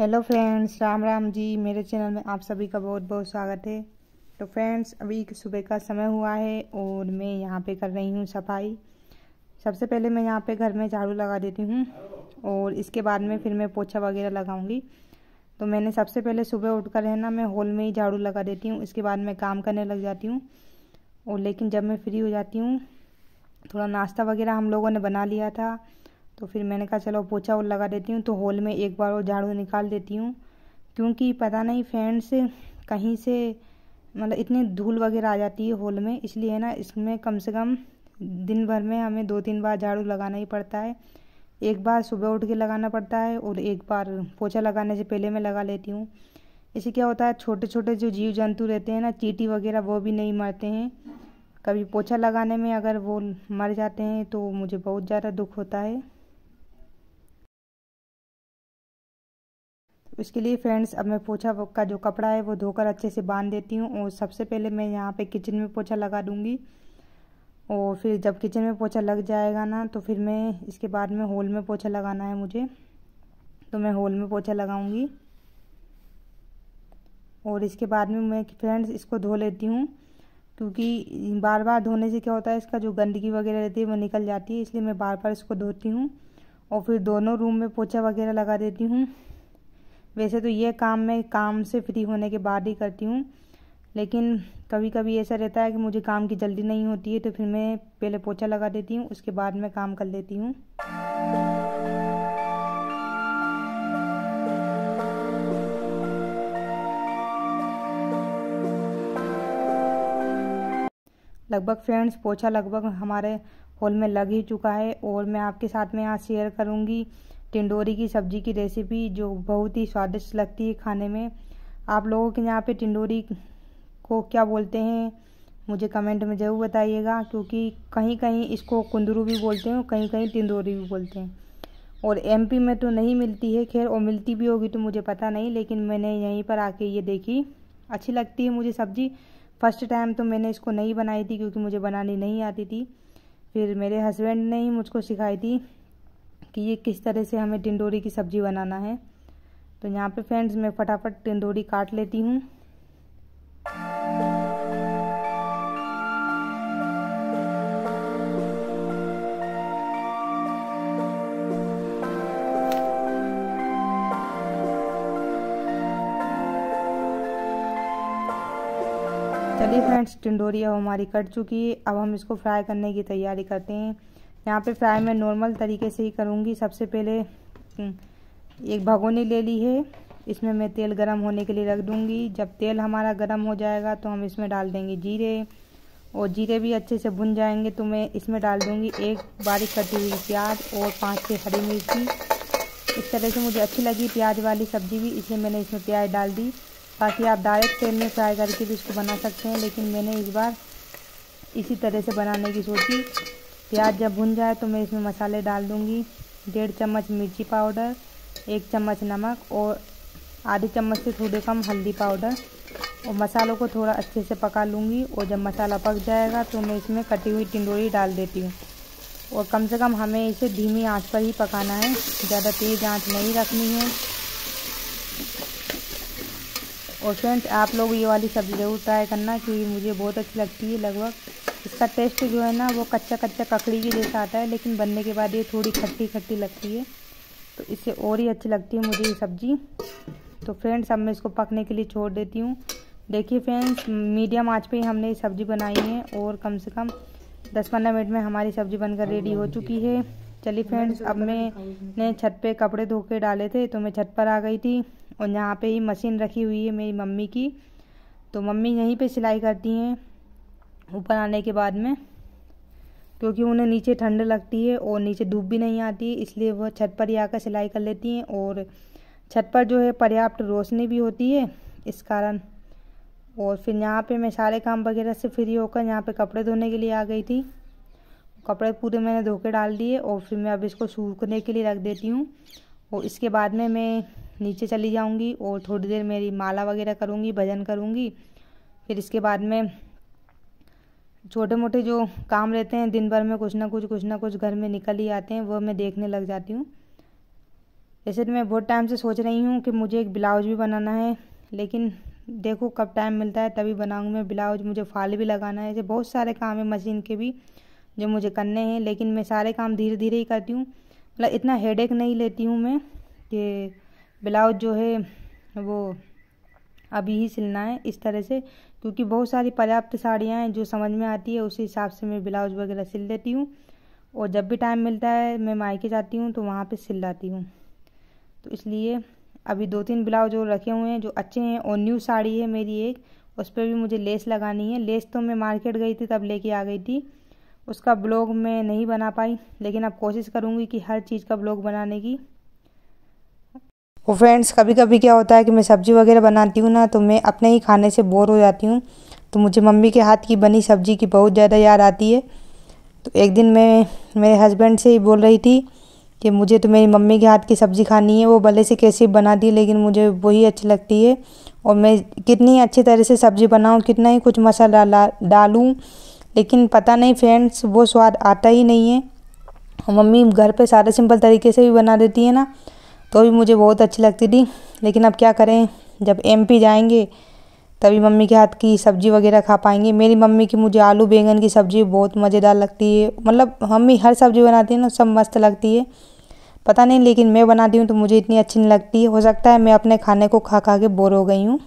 Hello friends, Ram Ram ji. मेरे channel में आप सभी का बहुत बहुत स्वागत है। तो फ्रेंड्स, अभी सुबह का समय हुआ है और मैं यहाँ पे कर रही हूँ सफाई। सबसे पहले मैं यहाँ पे घर में झाड़ू लगा देती हूँ और इसके बाद में फिर मैं पोछा वगैरह लगाऊंगी। तो मैंने सबसे पहले सुबह उठकर है ना, मैं हॉल में ही झाड़ू लगा देती हूँ। इसके बाद मैं काम करने लग जाती हूँ। और लेकिन जब मैं फ्री हो जाती हूँ, थोड़ा नाश्ता वगैरह हम लोगों ने बना लिया था, तो फिर मैंने कहा चलो पोछा और लगा देती हूँ। तो हॉल में एक बार और झाड़ू निकाल देती हूँ, क्योंकि पता नहीं फ्रेंड्स कहीं से मतलब इतनी धूल वगैरह आ जाती है हॉल में, इसलिए है ना, इसमें कम से कम दिन भर में हमें 2-3 बार झाड़ू लगाना ही पड़ता है। एक बार सुबह उठ के लगाना पड़ता है और एक बार पोछा लगाने से पहले मैं लगा लेती हूँ। इससे क्या होता है, छोटे छोटे जो जीव जंतु रहते हैं ना, चींटी वगैरह, वो भी नहीं मरते हैं। कभी पोछा लगाने में अगर वो मर जाते हैं तो मुझे बहुत ज़्यादा दुख होता है। इसके लिए फ्रेंड्स, अब मैं पोछा का जो कपड़ा है वो धोकर अच्छे से बांध देती हूँ। और सबसे पहले मैं यहाँ पे किचन में पोछा लगा दूँगी, और फिर जब किचन में पोछा लग जाएगा ना, तो फिर मैं इसके बाद में हॉल में पोछा लगाना है मुझे, तो मैं हॉल में पोछा लगाऊंगी। और इसके बाद में मैं फ्रेंड्स इसको धो लेती हूँ, क्योंकि बार बार धोने से क्या होता है, इसका जो गंदगी वगैरह रहती है वो निकल जाती है, इसलिए मैं बार बार इसको धोती हूँ। और फिर दोनों रूम में पोछा वगैरह लगा देती हूँ। वैसे तो ये काम मैं काम से फ्री होने के बाद ही करती हूँ, लेकिन कभी कभी ऐसा रहता है कि मुझे काम की जल्दी नहीं होती है, तो फिर मैं पहले पोछा लगा देती हूँ, उसके बाद मैं काम कर लेती हूँ। लगभग फ्रेंड्स पोछा लगभग हमारे हॉल में लग ही चुका है, और मैं आपके साथ में आज शेयर करूँगी टिंडोरी की सब्ज़ी की रेसिपी, जो बहुत ही स्वादिष्ट लगती है खाने में। आप लोगों के यहाँ पे टिंडोरी को क्या बोलते हैं, मुझे कमेंट में ज़रूर बताइएगा, क्योंकि कहीं कहीं इसको कुंदरू भी बोलते हैं और कहीं कहीं टिंडोरी भी बोलते हैं। और एमपी में तो नहीं मिलती है, खैर, और मिलती भी होगी तो मुझे पता नहीं, लेकिन मैंने यहीं पर आके ये देखी, अच्छी लगती है मुझे सब्ज़ी। फर्स्ट टाइम तो मैंने इसको नहीं बनाई थी, क्योंकि मुझे बनानी नहीं आती थी। फिर मेरे हस्बैंड ने ही मुझको सिखाई थी कि ये किस तरह से हमें टिंडोरी की सब्ज़ी बनाना है। तो यहाँ पे फ्रेंड्स मैं फटाफट टिंडोरी काट लेती हूँ। चलिए फ्रेंड्स, टिंडोरी अब हमारी कट चुकी है। अब हम इसको फ्राई करने की तैयारी करते हैं। यहाँ पे फ्राई मैं नॉर्मल तरीके से ही करूँगी। सबसे पहले एक भगोनी ले ली है, इसमें मैं तेल गरम होने के लिए रख दूँगी। जब तेल हमारा गरम हो जाएगा तो हम इसमें डाल देंगे जीरे, और जीरे भी अच्छे से भुन जाएंगे तो मैं इसमें डाल दूँगी एक बारीक कटी हुई प्याज और 5-6 हरी मिर्ची। इस तरह से मुझे अच्छी लगी प्याज वाली सब्ज़ी भी, इसलिए मैंने इसमें प्याज डाल दी। बाकी आप डायरेक्ट तेल में फ्राई करके भी इसको बना सकते हैं, लेकिन मैंने इस बार इसी तरह से बनाने की सोची। प्याज जब भुन जाए तो मैं इसमें मसाले डाल दूँगी। 1.5 चम्मच मिर्ची पाउडर, 1 चम्मच नमक और आधी चम्मच से थोड़े कम हल्दी पाउडर, और मसालों को थोड़ा अच्छे से पका लूँगी। और जब मसाला पक जाएगा तो मैं इसमें कटी हुई टिंडोरी डाल देती हूँ, और कम से कम हमें इसे धीमी आंच पर ही पकाना है, ज़्यादा तेज़ आंच नहीं रखनी है। और फ्रेंड्स, आप लोग ये वाली सब्ज़ी ज़रूर ट्राई करना, क्योंकि मुझे बहुत अच्छी लगती है। लगभग इसका टेस्ट जो है ना, वो कच्चा कच्चा ककड़ी के जैसा आता है, लेकिन बनने के बाद ये थोड़ी खट्टी खट्टी लगती है, तो इससे और ही अच्छी लगती है मुझे ये सब्ज़ी। तो फ्रेंड्स, अब मैं इसको पकने के लिए छोड़ देती हूँ। देखिए फ्रेंड्स, मीडियम आंच पे ही हमने ये सब्ज़ी बनाई है, और कम से कम 10-15 मिनट में हमारी सब्ज़ी बनकर रेडी हो चुकी है। चलिए फ्रेंड्स, अब मैंने छत पे कपड़े धो के डाले थे, तो मैं छत पर आ गई थी, और यहाँ पे ही मशीन रखी हुई है मेरी मम्मी की। तो मम्मी यहीं पे सिलाई करती हैं ऊपर आने के बाद में, क्योंकि उन्हें नीचे ठंड लगती है और नीचे धूप भी नहीं आती है, इसलिए वह छत पर ही आकर सिलाई कर लेती हैं। और छत पर जो है पर्याप्त रोशनी भी होती है इस कारण। और फिर यहाँ पे मैं सारे काम वगैरह से फ्री होकर यहाँ पे कपड़े धोने के लिए आ गई थी। कपड़े पूरे मैंने धो के डाल दिए, और फिर मैं अब इसको सूखने के लिए रख देती हूँ। और इसके बाद में मैं नीचे चली जाऊँगी और थोड़ी देर मेरी माला वगैरह करूँगी, भजन करूँगी। फिर इसके बाद में छोटे मोटे जो काम रहते हैं दिन भर में, कुछ ना कुछ घर में निकल ही आते हैं, वो मैं देखने लग जाती हूँ। वैसे तो मैं बहुत टाइम से सोच रही हूँ कि मुझे एक ब्लाउज भी बनाना है, लेकिन देखो कब टाइम मिलता है तभी बनाऊँगी मैं ब्लाउज। मुझे फॉल भी लगाना है, ऐसे बहुत सारे काम है मशीन के भी जो मुझे करने हैं, लेकिन मैं सारे काम धीरे धीरे ही करती हूँ। मतलब इतना हेडेक नहीं लेती हूँ मैं कि ब्लाउज जो है वो अभी ही सिलना है इस तरह से, क्योंकि बहुत सारी पर्याप्त साड़ियाँ हैं जो समझ में आती है, उसी हिसाब से मैं ब्लाउज वगैरह सिल देती हूँ। और जब भी टाइम मिलता है मैं मायके जाती हूँ तो वहाँ पे सिल लाती हूँ। तो इसलिए अभी 2-3 ब्लाउज और रखे हुए हैं जो अच्छे हैं। और न्यू साड़ी है मेरी एक, उस पर भी मुझे लेस लगानी है। लेस तो मैं मार्केट गई थी तब लेके आ गई थी, उसका ब्लॉग मैं नहीं बना पाई, लेकिन अब कोशिश करूँगी कि हर चीज़ का ब्लॉग बनाने की। और फ्रेंड्स कभी कभी क्या होता है कि मैं सब्ज़ी वगैरह बनाती हूँ ना, तो मैं अपने ही खाने से बोर हो जाती हूँ, तो मुझे मम्मी के हाथ की बनी सब्ज़ी की बहुत ज़्यादा याद आती है। तो एक दिन मैं मेरे हस्बैंड से ही बोल रही थी कि मुझे तो मेरी मम्मी के हाथ की सब्ज़ी खानी है, वो भले से कैसी बना दी लेकिन मुझे वही अच्छी लगती है। और मैं कितनी अच्छी तरह से सब्ज़ी बनाऊँ, कितना ही कुछ मसाला डालूँ, लेकिन पता नहीं फ्रेंड्स वो स्वाद आता ही नहीं है। मम्मी घर पे सारे सिंपल तरीके से भी बना देती है ना, तो भी मुझे बहुत अच्छी लगती थी। लेकिन अब क्या करें, जब MP जाएंगे तभी मम्मी के हाथ की सब्ज़ी वगैरह खा पाएंगे। मेरी मम्मी की मुझे आलू बैंगन की सब्ज़ी बहुत मज़ेदार लगती है, मतलब मम्मी हर सब्ज़ी बनाती है ना सब मस्त लगती है, पता नहीं, लेकिन मैं बनाती हूँ तो मुझे इतनी अच्छी नहीं लगती है। हो सकता है मैं अपने खाने को खा खा के बोर हो गई हूँ।